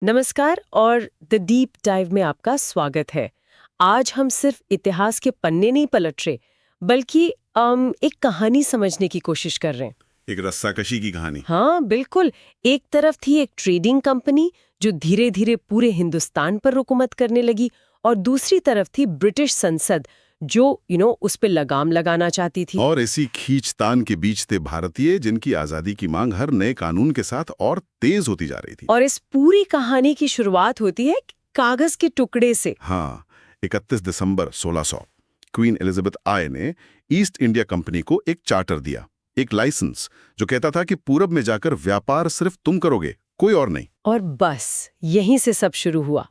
नमस्कार और the deep dive में आपका स्वागत है। आज हम सिर्फ इतिहास के पन्ने नहीं पलट रहे, बल्कि एक कहानी समझने की कोशिश कर रहे हैं। एक रस्साकशी की कहानी। हाँ बिल्कुल। एक तरफ थी एक ट्रेडिंग कंपनी जो धीरे धीरे पूरे हिंदुस्तान पर हुकूमत करने लगी, और दूसरी तरफ थी ब्रिटिश संसद जो उस पे लगाम लगाना चाहती थी। और इसी खींचतान के बीच थे भारतीय, जिनकी आजादी की मांग हर नए कानून के साथ और तेज होती जा रही थी। और इस पूरी कहानी की शुरुआत होती है कागज के टुकड़े से। हाँ, 31 दिसंबर 1600 क्वीन एलिजाबेथ आई ने ईस्ट इंडिया कंपनी को एक चार्टर दिया, एक लाइसेंस जो कहता था कि पूरब में जाकर व्यापार सिर्फ तुम करोगे, कोई और नहीं। और बस यहीं से सब शुरू हुआ।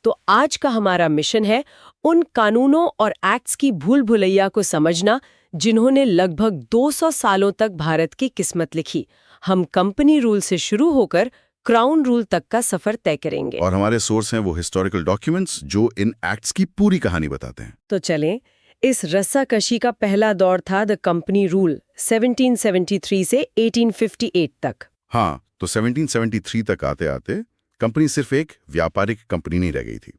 तो आज का हमारा मिशन है उन कानूनों और एक्ट्स की भूल भुलैया को समझना जिन्होंने लगभग 200 सालों तक भारत की किस्मत लिखी। हम कंपनी रूल से शुरू होकर क्राउन रूल तक का सफर तय करेंगे। और हमारे सोर्स हैं वो हिस्टोरिकल डॉक्यूमेंट्स जो इन एक्ट्स की पूरी कहानी बताते हैं। तो चलें, इस रस्साकशी का पहला दौर था द कंपनी रूल 1773 से 1858 तक। हाँ, तो 1773 तक आते आते कंपनी सिर्फ एक व्यापारिक कंपनी नहीं रह गई थी,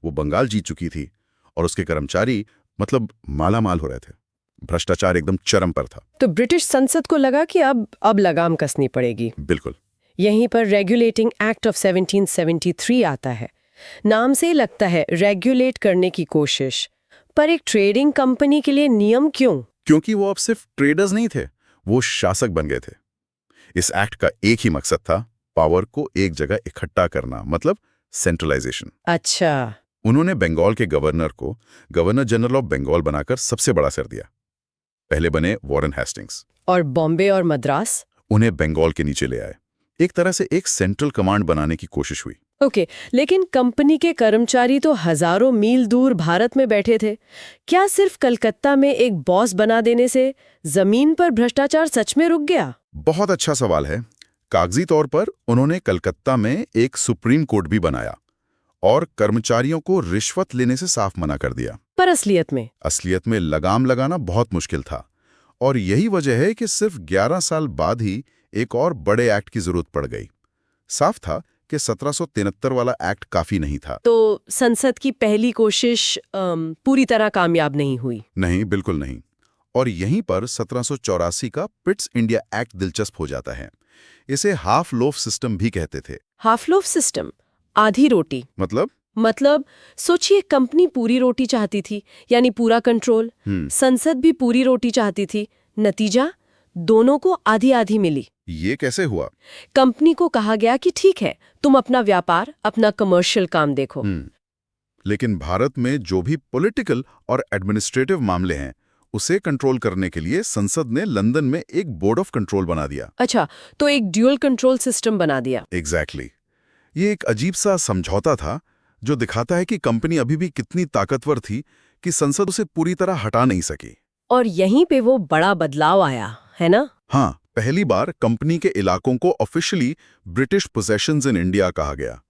वो बंगाल जीत चुकी थी और उसके कर्मचारी मतलब माला माल हो रहे थे। भ्रष्टाचार एकदम चरम पर था। तो ब्रिटिश संसद को लगा कि अब लगाम कसनी पड़ेगी। बिल्कुल। यहीं पर रेगुलेटिंग एक्ट ऑफ 1773 आता है। नाम से ही लगता है रेगुलेट करने की कोशिश, पर एक ट्रेडिंग कंपनी के लिए नियम क्यों? क्योंकि वो अब सिर्फ ट्रेडर्स नहीं थे, वो शासक बन गए थे। इस एक्ट का एक ही मकसद था, पावर को एक जगह इकट्ठा करना, मतलब सेंट्रलाइजेशन। अच्छा। उन्होंने बंगाल के गवर्नर को गवर्नर जनरल ऑफ बंगाल बनाकर सबसे बड़ा सर दिया। पहले बने वॉरेन हेस्टिंग्स। और बॉम्बे और मद्रास? उन्हें बंगाल के नीचे ले आए। एक तरह से एक सेंट्रल कमांड बनाने की कोशिश हुई। ओके, लेकिन कंपनी के कर्मचारी तो हजारों मील दूर भारत में बैठे थे। क्या सिर्फ कलकत्ता में एक बॉस बना देने से जमीन पर भ्रष्टाचार सच में रुक गया? बहुत अच्छा सवाल है। कागजी तौर पर उन्होंने कलकत्ता में एक सुप्रीम कोर्ट भी बनाया और कर्मचारियों को रिश्वत लेने से साफ मना कर दिया। पर असलियत में लगाम लगाना बहुत मुश्किल था, और यही वजह है कि सिर्फ 11 साल बाद ही एक और बड़े एक्ट की जरूरत पड़ गई। साफ था कि 1773 वाला एक्ट काफी नहीं था। तो संसद की पहली कोशिश पूरी तरह कामयाब नहीं हुई? नहीं, बिल्कुल नहीं। और यहीं पर 1784 का पिट्स इंडिया एक्ट दिलचस्प हो जाता है। इसे हाफ लोफ सिस्टम भी कहते थे। हाफ लोफ सिस्टम, आधी रोटी? मतलब सोचिए, कंपनी पूरी रोटी चाहती थी, यानी पूरा कंट्रोल। संसद भी पूरी रोटी चाहती थी। नतीजा, दोनों को आधी आधी मिली। ये कैसे हुआ? कंपनी को कहा गया कि ठीक है, तुम अपना व्यापार, अपना कमर्शियल काम देखो। लेकिन भारत में जो भी पॉलिटिकल और एडमिनिस्ट्रेटिव मामले हैं, उसे कंट्रोल करने के लिए संसद ने लंदन में एक बोर्ड ऑफ कंट्रोल बना दिया। अच्छा, तो एक ड्यूअल कंट्रोल सिस्टम बना दिया। एग्जैक्टली। ये एक अजीब सा समझौता था जो दिखाता है कि कंपनी अभी भी कितनी ताकतवर थी कि संसद उसे पूरी तरह हटा नहीं सकी। और यहीं पे वो बड़ा बदलाव आया, है ना? हाँ, पहली बार कंपनी के इलाकों को officially British possessions in India कहा गया।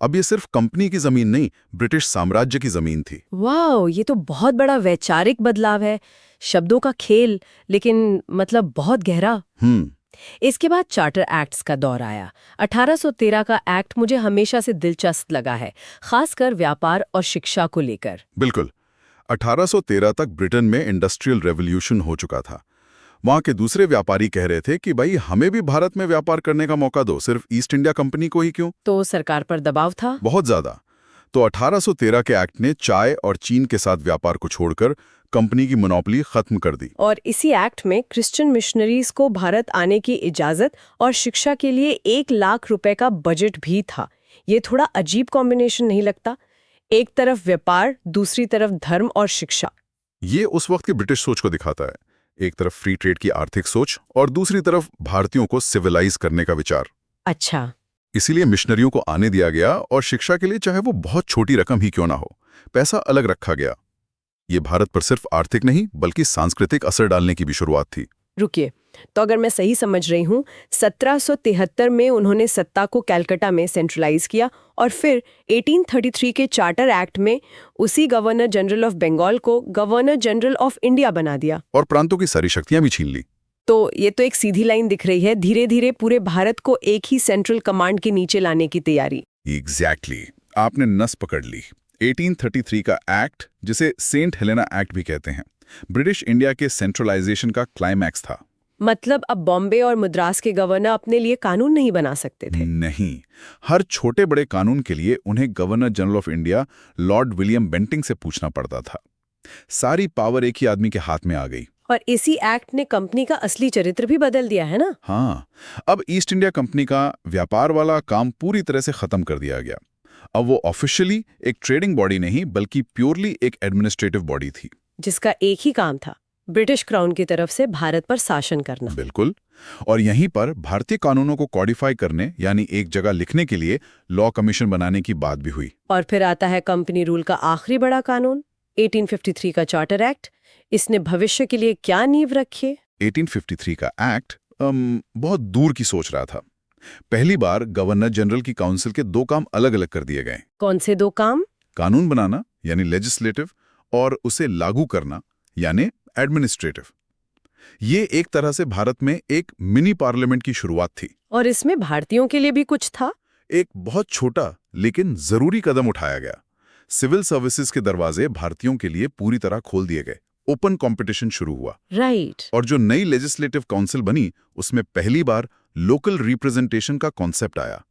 अब ये सिर्फ कंपनी की जमीन नहीं, ब्रिटिश साम्राज्य की जमीन थी। वाह, ये तो बहुत बड़ा वैचारिक बदलाव है। शब्दों का खेल, लेकिन मतलब बहुत गहरा। इसके बाद चार्टर एक्ट्स का दौर आया। 1813 का एक्ट मुझे हमेशा से दिलचस्प लगा है, खासकर व्यापार और शिक्षा को लेकर। बिल्कुल। 1813 तक ब्रिटेन में इंडस्ट्रियल रेवोल्यूशन हो चुका था। वहां के दूसरे व्यापारी कह रहे थे कि भाई, हमें भी भारत में व्यापार करने का मौका दो, सिर्फ ईस्ट इंडिया कंपनी को ही क्यों? तो सरकार पर दबाव था बहुत ज्यादा। तो 1813 के एक्ट ने चाय और चीन के साथ व्यापार को छोड़कर कंपनी की मोनोपोली खत्म कर दी। और इसी एक्ट में क्रिश्चियन मिशनरीज को भारत आने की इजाजत और शिक्षा के लिए 1 लाख रुपए का बजट भी था। ये थोड़ा अजीब कॉम्बिनेशन नहीं लगता? एक तरफ व्यापार, दूसरी तरफ धर्म और शिक्षा। ये उस वक्त की ब्रिटिश सोच को दिखाता है। एक तरफ फ्री ट्रेड की आर्थिक सोच और दूसरी तरफ भारतीयों को सिविलाइज करने का विचार। अच्छा। इसीलिए मिशनरियों को आने दिया गया और शिक्षा के लिए चाहे वो बहुत छोटी रकम ही क्यों ना हो, पैसा अलग रखा गया। ये भारत पर सिर्फ आर्थिक नहीं बल्कि सांस्कृतिक असर डालने की भी शुरुआत थी। रुकिए, तो अगर मैं सही समझ रही हूँ, 1773 में उन्होंने सत्ता को कलकत्ता में सेंट्रलाइज किया और फिर 1833 के चार्टर एक्ट में उसी गवर्नर जनरल ऑफ बंगाल को गवर्नर जनरल ऑफ इंडिया बना दिया और प्रांतों की सारी शक्तियां भी छीन ली। तो ये तो एक सीधी लाइन दिख रही है, धीरे धीरे पूरे भारत को एक ही सेंट्रल कमांड के नीचे लाने की तैयारी। एग्जैक्टली आपने नस पकड़ ली। 1833 का एक्ट, जिसे सेंट हेलेना एक्ट भी कहते हैं, ब्रिटिश इंडिया के सेंट्रलाइजेशन का क्लाइमैक्स था। मतलब अब बॉम्बे और मद्रास के गवर्नर अपने लिए कानून नहीं बना सकते थे? नहीं, हर छोटे बड़े कानून के लिए उन्हें governor general of India Lord William Bentinck से पूछना पड़ता था। सारी पावर एक ही आदमी के हाथ में आ गई। और इसी एक्ट ने कंपनी का असली चरित्र भी बदल दिया है ना? हाँ, अब ईस्ट इंडिया कंपनी का व्यापार वाला काम पूरी तरह से खत्म कर दिया गया। अब वो ऑफिशियली एक ट्रेडिंग बॉडी नहीं बल्कि प्योरली एक एडमिनिस्ट्रेटिव बॉडी थी। जिसका एक ही काम था, ब्रिटिश क्राउन की तरफ से भारत पर शासन करना। बिल्कुल। और यहीं पर भारतीय कानूनों को कॉडिफाई करने यानी एक जगह लिखने के लिए लॉ कमीशन बनाने की बात भी हुई। और फिर आता है कंपनी रूल का आखिरी बड़ा कानून, 1853 का चार्टर एक्ट। इसने भविष्य के लिए क्या नींव रखी? 1853 का एक्ट बहुत दूर की सोच रहा था। पहली बार गवर्नर जनरल की काउंसिल के 2 काम अलग अलग कर दिए गए। कौन से 2 काम? कानून बनाना यानी लेजिस्लेटिव और उसे लागू करना यानी एडमिनिस्ट्रेटिव। ये एक तरह से भारत में एक मिनी पार्लियामेंट की शुरुआत थी। और इसमें भारतीयों के लिए भी कुछ था? एक बहुत छोटा लेकिन जरूरी कदम उठाया गया। सिविल सर्विसेज के दरवाजे भारतीयों के लिए पूरी तरह खोल दिए गए। ओपन कंपटीशन शुरू हुआ। राइट। और जो नई लेजिस्लेटिव काउंसिल बनी उसमें पहली बार लोकल रिप्रेजेंटेशन का कॉन्सेप्ट आया।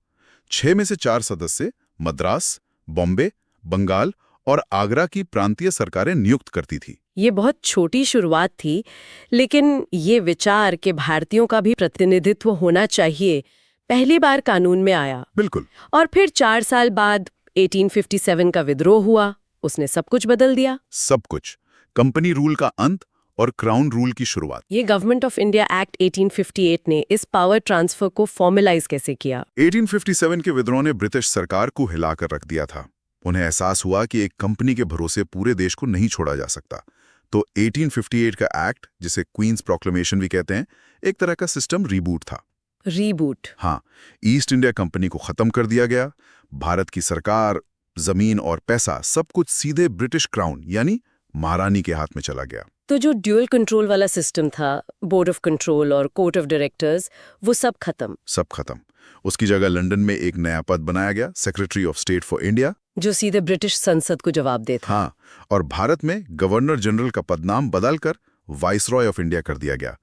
6 में से 4 सदस्य मद्रास, बॉम्बे, बंगाल और आगरा की प्रांतीय सरकारें नियुक्त करती थी। ये बहुत छोटी शुरुआत थी, लेकिन ये विचार कि भारतीयों का भी प्रतिनिधित्व होना चाहिए पहली बार कानून में आया। बिल्कुल। और फिर 4 साल बाद 1857 का विद्रोह हुआ। उसने सब कुछ बदल दिया। सब कुछ। कंपनी रूल का अंत और क्राउन रूल की शुरुआत। ये गवर्नमेंट ऑफ इंडिया एक्ट 1858 ने इस पावर ट्रांसफर को फॉर्मलाइज कैसे किया? 1857 के विद्रोह ने ब्रिटिश सरकार को हिलाकर रख दिया था। उन्हें एहसास हुआ कि एक कंपनी के भरोसे पूरे देश को नहीं छोड़ा जा सकता। तो 1858 का एक्ट, जिसे क्वींस प्रोक्लेमेशन भी कहते हैं, एक तरह का सिस्टम रीबूट था। रीबूट? हाँ, ईस्ट इंडिया कंपनी को खत्म कर दिया गया। भारत की सरकार, जमीन और पैसा सब कुछ सीधे ब्रिटिश क्राउन यानी महारानी के हाथ में चला गया। तो जो ड्यूअल कंट्रोल वाला सिस्टम था, बोर्ड ऑफ कंट्रोल और कोर्ट ऑफ डायरेक्टर्स, वो सब खत्म। सब खत्म। उसकी जगह लंदन में एक नया पद बनाया गया, secretary of state for India, जो सीधे ब्रिटिश संसद को जवाब देता। हाँ, और भारत में गवर्नर जनरल का पदनाम बदलकर वाइसरॉय ऑफ इंडिया कर दिया गया।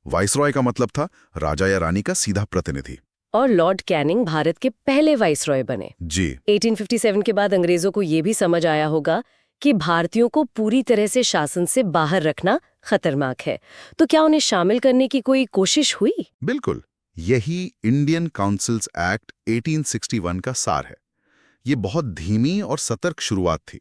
वाइसरॉय का मतलब था राजा या रानी का सीधा प्रतिनिधि। और लॉर्ड कैनिंग भारत के पहले वाइसरॉय बने। जी। 1857 के बाद अंग्रेजों को ये भी समझ आया होगा कि भारतीयों को पूरी तरह से शासन से बाहर रखना खतरनाक है। तो क्या उन्हें शामिल करने की कोई कोशिश हुई? बिल्कुल। यही इंडियन काउंसिल्स एक्ट 1861 का सार है। ये बहुत धीमी और सतर्क शुरुआत थी।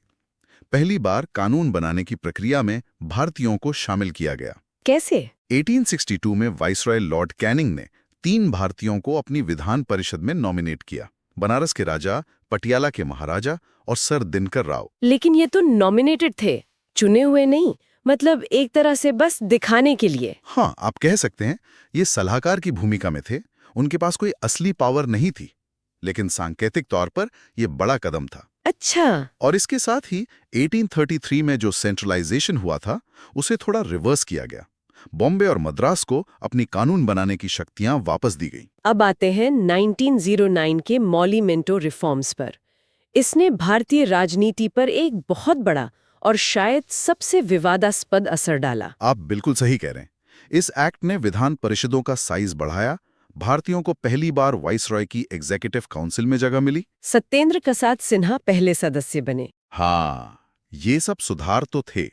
पहली बार कानून बनाने की प्रक्रिया में भारतीयों को शामिल किया गया। कैसे? 1862 में वाइसरॉय लॉर्ड कैनिंग ने 3 भारतीयों को अपनी विधान परिषद में नॉमिनेट किया। बनारस के राजा, पटियाला के महाराजा और सर दिनकर राव। लेकिन ये तो नॉमिनेटेड थे, चुने हुए नहीं। मतलब एक तरह से बस दिखाने के लिए। हाँ, आप कह सकते हैं ये सलाहकार की भूमिका में थे। उनके पास कोई असली पावर नहीं थी, लेकिन सांकेतिक तौर पर यह बड़ा कदम था। अच्छा। और इसके साथ ही 1833 में जो सेंट्रलाइजेशन हुआ था उसे थोड़ा रिवर्स किया गया। बॉम्बे और मद्रास को अपनी कानून बनाने की शक्तियां वापस दी गई। अब आते हैं 1909 के मॉली मिंटो रिफॉर्म्स पर। इसने भारतीय राजनीति पर एक बहुत बड़ा और शायद सबसे विवादास्पद असर डाला। आप बिल्कुल सही कह रहे हैं। इस एक्ट ने विधान परिषदों का साइज बढ़ाया। भारतीयों को पहली बार वाइसरॉय की एग्जीक्यूटिव काउंसिल में जगह मिली। सत्येंद्र प्रसाद सिन्हा पहले सदस्य बने। हाँ, ये सब सुधार तो थे,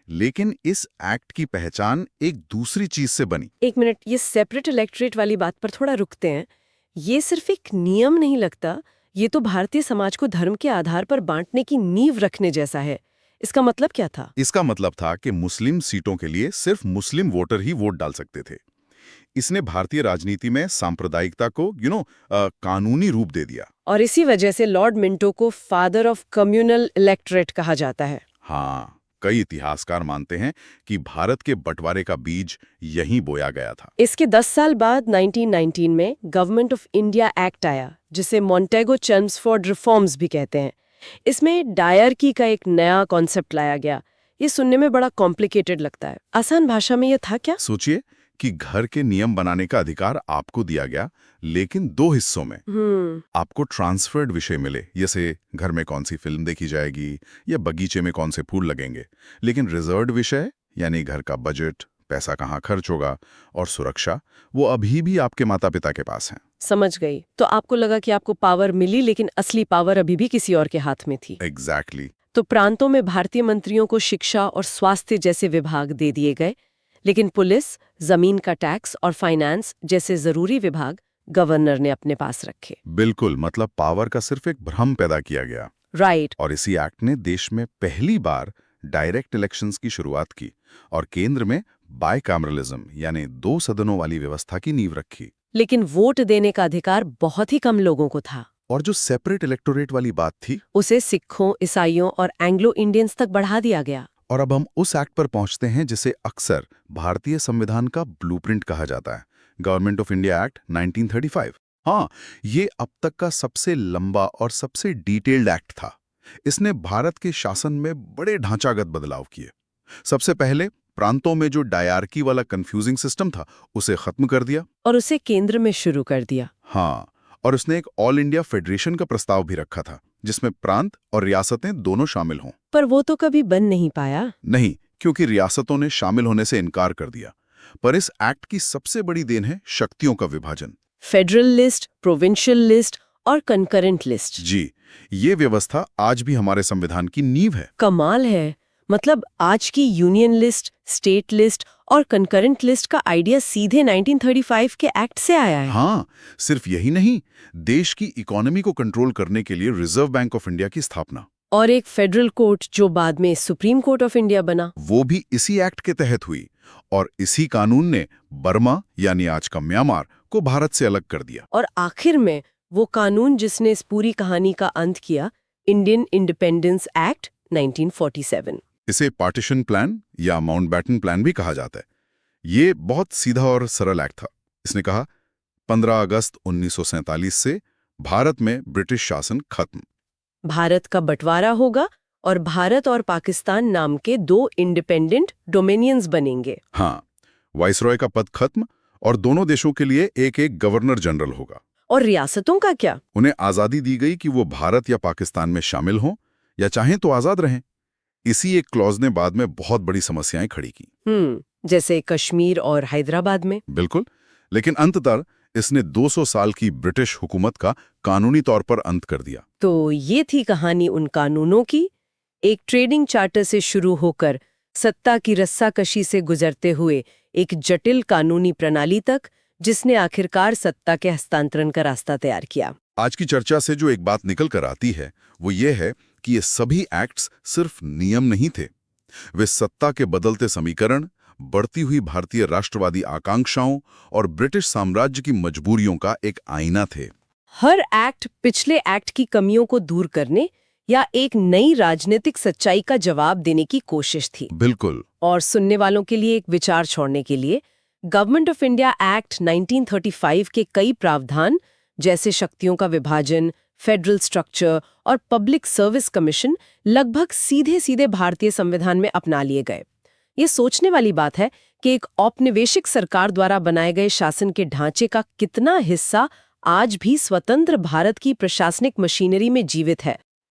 लेकिन इस एक्ट की पहचान एक दूसरी चीज से बनी। एक मिनट, ये सेपरेट इलेक्टोरेट वाली बात पर थोड़ा रुकते हैं। ये सिर्फ एक नियम नहीं लगता, ये तो भारतीय समाज को धर्म के आधार पर बांटने की नींव रखने जैसा है। इसका मतलब क्या था? इसका मतलब था कि मुस्लिम सीटों के लिए सिर्फ मुस्लिम वोटर ही वोट डाल सकते थे। इसने भारतीय राजनीति में सांप्रदायिकता को कानूनी रूप दे दिया। और इसी वजह से लॉर्ड मिंटो को फादर ऑफ कम्युनल इलेक्टोरेट कहा जाता है। हाँ, कई इतिहासकार मानते हैं कि भारत के बंटवारे का बीज यहीं बोया गया था। इसके 10 साल बाद 1919 में गवर्नमेंट ऑफ इंडिया एक्ट आया, जिसे मॉन्टेगो चेम्सफोर्ड रिफॉर्म्स भी कहते हैं। इसमें डायरकी का एक नया कॉन्सेप्ट लाया गया। ये सुनने में बड़ा कॉम्प्लिकेटेड लगता है। आसान भाषा में ये था क्या? सोचिए कि घर के नियम बनाने का अधिकार आपको दिया गया, लेकिन 2 हिस्सों में। आपको ट्रांसफर्ड विषय मिले, जैसे घर में कौन सी फिल्म देखी जाएगी या बगीचे में कौन से फूल लगेंगे, लेकिन रिजर्व्ड विषय यानी घर का बजट, पैसा कहाँ खर्च होगा और सुरक्षा, वो अभी भी आपके माता पिता के पास हैं। समझ गई। तो आपको लगा कि आपको पावर मिली, लेकिन असली पावर अभी भी किसी और के हाथ में थी। एग्जैक्टली। तो प्रांतों में भारतीय मंत्रियों को शिक्षा और स्वास्थ्य जैसे विभाग दे दिए गए, लेकिन पुलिस, जमीन का टैक्स और फाइनेंस जैसे जरूरी विभाग गवर्नर ने अपने पास रखे। बिल्कुल, मतलब पावर का सिर्फ एक भ्रम पैदा किया गया। राइट। और इसी एक्ट ने देश में पहली बार डायरेक्ट इलेक्शंस की शुरुआत की और केंद्र में बाइकैमरलिज्म यानी 2 सदनों वाली व्यवस्था की नींव रखी। लेकिन वोट देने का अधिकार बहुत ही कम लोगों को था। और जो सेपरेट इलेक्टोरेट वाली बात थी, उसे सिखों, ईसाइयों और एंग्लो इंडियंस तक बढ़ा दिया गया। और अब हम उस एक्ट पर पहुंचते हैं जिसे अक्सर भारतीय संविधान का ब्लूप्रिंट कहा जाता है, गवर्नमेंट ऑफ इंडिया एक्ट 1935। हाँ, ये अब तक का सबसे लंबा और सबसे डिटेल्ड एक्ट था। इसने भारत के शासन में बड़े ढांचागत बदलाव किए। सबसे पहले प्रांतों में जो डायरकी वाला कंफ्यूजिंग सिस्टम था, उसे खत्म कर दिया और उसे केंद्र में शुरू कर दिया। हाँ, और उसने एक ऑल इंडिया फेडरेशन का प्रस्ताव भी रखा था, जिसमें प्रांत और रियासतें दोनों शामिल हों। पर वो तो कभी बन नहीं पाया। नहीं, क्योंकि रियासतों ने शामिल होने से इनकार कर दिया। पर इस एक्ट की सबसे बड़ी देन है शक्तियों का विभाजन। फेडरल लिस्ट, प्रोविंशियल लिस्ट और कंकरेंट लिस्ट। जी, ये व्यवस्था आज भी हमारे संविधान की नींव है। कमाल है। मतलब आज की यूनियन लिस्ट, स्टेट लिस्ट और कंकरेंट लिस्ट का आइडिया सीधे 1935 के एक्ट से आया है। हाँ, सिर्फ यही नहीं, देश की इकोनॉमी को कंट्रोल करने के लिए रिजर्व बैंक ऑफ इंडिया की स्थापना और एक फेडरल कोर्ट जो बाद में सुप्रीम कोर्ट ऑफ इंडिया बना, वो भी इसी एक्ट के तहत हुई। और इसी कानून ने बर्मा यानी आज का म्यांमार को भारत से अलग कर दिया। और आखिर में वो कानून जिसने इस पूरी कहानी का अंत किया, इंडियन इंडिपेंडेंस एक्ट 1947। इसे पार्टीशन प्लान या माउंटबैटन प्लान भी कहा जाता है। ये बहुत सीधा और सरल एक्ट था। इसने कहा 15 अगस्त 1947 से भारत में ब्रिटिश शासन खत्म। भारत का बंटवारा होगा और भारत और पाकिस्तान नाम के 2 इंडिपेंडेंट डोमिनियंस बनेंगे। हाँ, वाइसरॉय का पद खत्म और दोनों देशों के लिए एक एक गवर्नर जनरल होगा। और रियासतों का क्या? उन्हें आज़ादी दी गई कि वो भारत या पाकिस्तान में शामिल हों या चाहें तो आज़ाद रहें। इसी एक क्लॉज ने बाद में बहुत बड़ी समस्याएं खड़ी की। जैसे कश्मीर और हैदराबाद में। बिल्कुल, लेकिन अंततः इसने 200 साल की ब्रिटिश हुकूमत का कानूनी तौर पर अंत कर दिया। तो ये थी कहानी उन कानूनों की, एक ट्रेडिंग चार्टर से शुरू होकर सत्ता की रस्साकशी से गुजरते हुए एक जटिल कानूनी प्रणाली तक, जिसने आखिरकार सत्ता के हस्तांतरण का रास्ता तैयार किया। आज की चर्चा से जो एक बात निकल कर आती है वो ये है कि ये सभी एक्ट्स सिर्फ नियम नहीं थे। वे सत्ता के बदलते समीकरण, बढ़ती हुई भारतीय राष्ट्रवादी आकांक्षाओं और ब्रिटिश साम्राज्य की मजबूरियों का एक आईना थे। हर एक्ट पिछले एक्ट की कमियों को दूर करने या एक नई राजनीतिक सच्चाई का जवाब देने की कोशिश थी। बिल्कुल। और सुनने वालों के लिए एक विचार छोड़ने के लिए, गवर्नमेंट ऑफ इंडिया एक्ट 1935 के कई प्रावधान जैसे शक्तियों का विभाजन, फेडरल स्ट्रक्चर और पब्लिक सर्विस कमीशन लगभग सीधे सीधे भारतीय संविधान में अपना लिए गए। ये सोचने वाली बात है कि एक औपनिवेशिक सरकार द्वारा बनाए गए शासन के ढांचे का कितना हिस्सा आज भी स्वतंत्र भारत की प्रशासनिक मशीनरी में जीवित है।